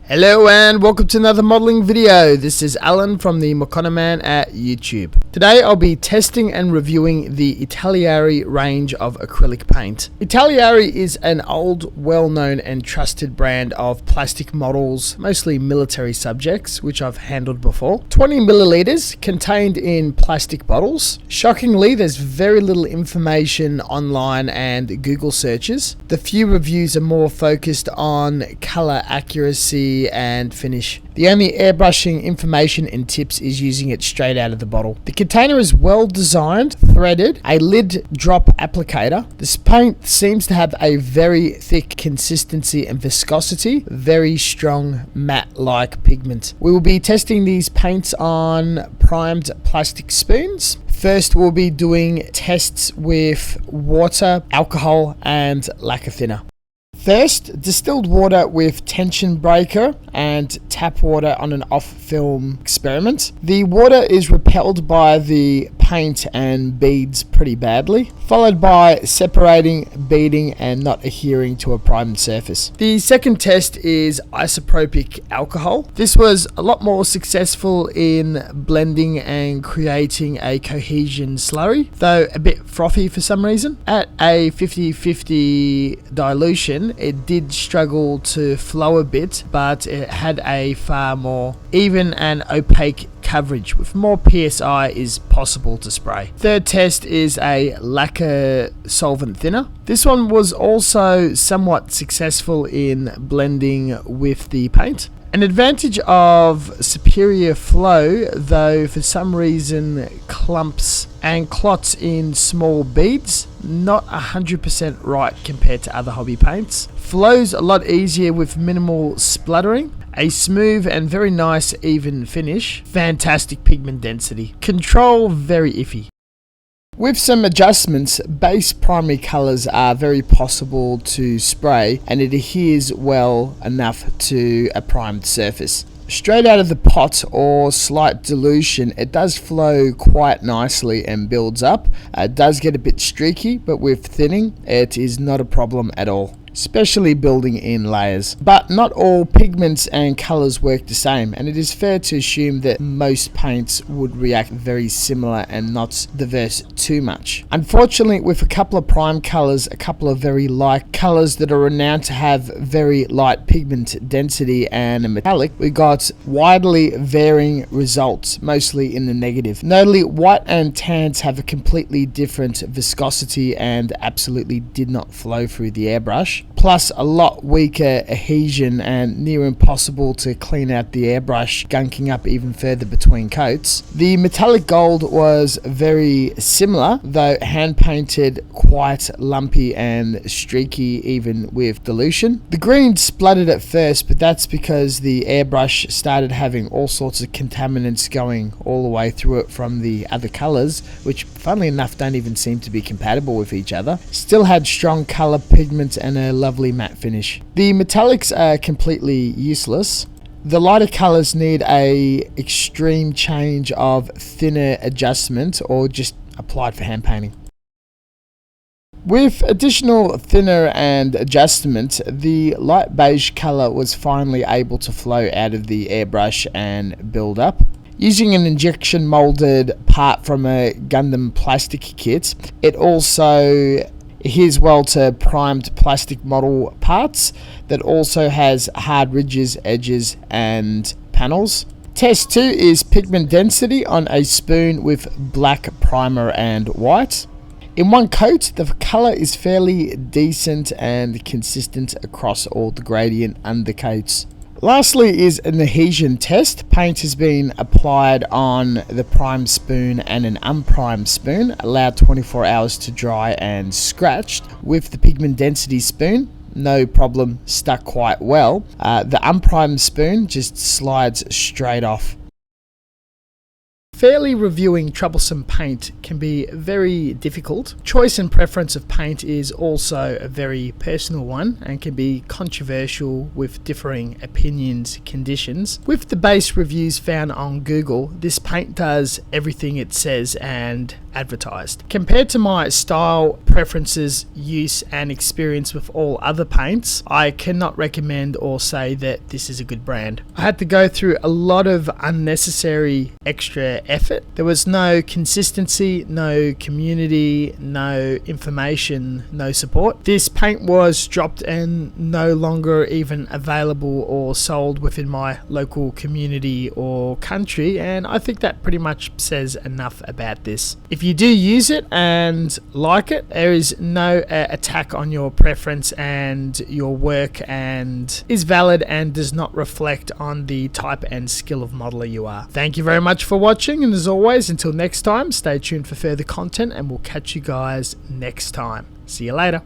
Hello and welcome to another modeling video. This is Alan from the Makona Man at YouTube. Today I'll be testing and reviewing the Italeri range of acrylic paint. Italeri is an old, well-known and trusted brand of plastic models, mostly military subjects, which I've handled before. 20 milliliters contained in plastic bottles. Shockingly, there's very little information online and Google searches. The few reviews are more focused on color accuracy and finish. The only airbrushing information and tips is using it straight out of the bottle. The container is well designed, threaded, a lid drop applicator. This paint seems to have a very thick consistency and viscosity, very strong matte-like pigment. We will be testing these paints on primed plastic spoons. First, we'll be doing tests with water, alcohol, and lacquer thinner. First, distilled water with tension breaker and tap water on an off-film experiment. The water is repelled by the paint and beads pretty badly, followed by separating, beading, and not adhering to a primed surface. The second test is isopropic alcohol. This was a lot more successful in blending and creating a cohesion slurry, though a bit frothy for some reason. At a 50-50 dilution, it did struggle to flow a bit, but it had a far more even and opaque coverage with more PSI is possible to spray. Third test is a lacquer solvent thinner. This one was also somewhat successful in blending with the paint. An advantage of superior flow, though for some reason clumps and clots in small beads, not 100% right compared to other hobby paints. Flows a lot easier with minimal spluttering. A smooth and very nice even finish. Fantastic pigment density. Control very iffy. With some adjustments, base primary colors are very possible to spray and it adheres well enough to a primed surface. Straight out of the pot or slight dilution, it does flow quite nicely and builds up. It does get a bit streaky, but with thinning, it is not a problem at all, especially building in layers. But not all pigments and colors work the same, and it is fair to assume that most paints would react very similar and not diverse too much. Unfortunately, with a couple of prime colors, a couple of very light colors that are renowned to have very light pigment density and a metallic, we got widely varying results, mostly in the negative. Notably, white and tans have a completely different viscosity and absolutely did not flow through the airbrush. Plus a lot weaker adhesion and near impossible to clean out the airbrush, gunking up even further between coats. The metallic gold was very similar, though hand painted, quite lumpy and streaky even with dilution. The green spluttered at first, but that's because the airbrush started having all sorts of contaminants going all the way through it from the other colors, which funnily enough don't even seem to be compatible with each other. Still had strong color pigment and a lovely matte finish. The metallics are completely useless. The lighter colors need a extreme change of thinner adjustment or just applied for hand painting. With additional thinner and adjustment, the light beige color was finally able to flow out of the airbrush and build up. Using an injection molded part from a Gundam plastic kit, it also adheres well to primed plastic model parts that also has hard ridges, edges, and panels. Test 2 is pigment density on a spoon with black primer and white. In one coat, the color is fairly decent and consistent across all the gradient undercoats. Lastly is an adhesion test. Paint has been applied on the primed spoon and an unprimed spoon, allowed 24 hours to dry and scratched. With the pigment density spoon, no problem, stuck quite well. The unprimed spoon just slides straight off. Fairly reviewing troublesome paint can be very difficult. Choice and preference of paint is also a very personal one and can be controversial with differing opinions, conditions. With the base reviews found on Google, this paint does everything it says and advertised. Compared to my style, preferences, use and experience with all other paints, I cannot recommend or say that this is a good brand. I had to go through a lot of unnecessary extra effort. There was no consistency, no community, no information, no support. This paint was dropped and no longer even available or sold within my local community or country, and I think that pretty much says enough about this. If you do use it and like it, there is no attack on your preference and your work, and is valid and does not reflect on the type and skill of modeler you are. Thank you very much for watching, and as always, until next time, stay tuned for further content and we'll catch you guys next time. See you later.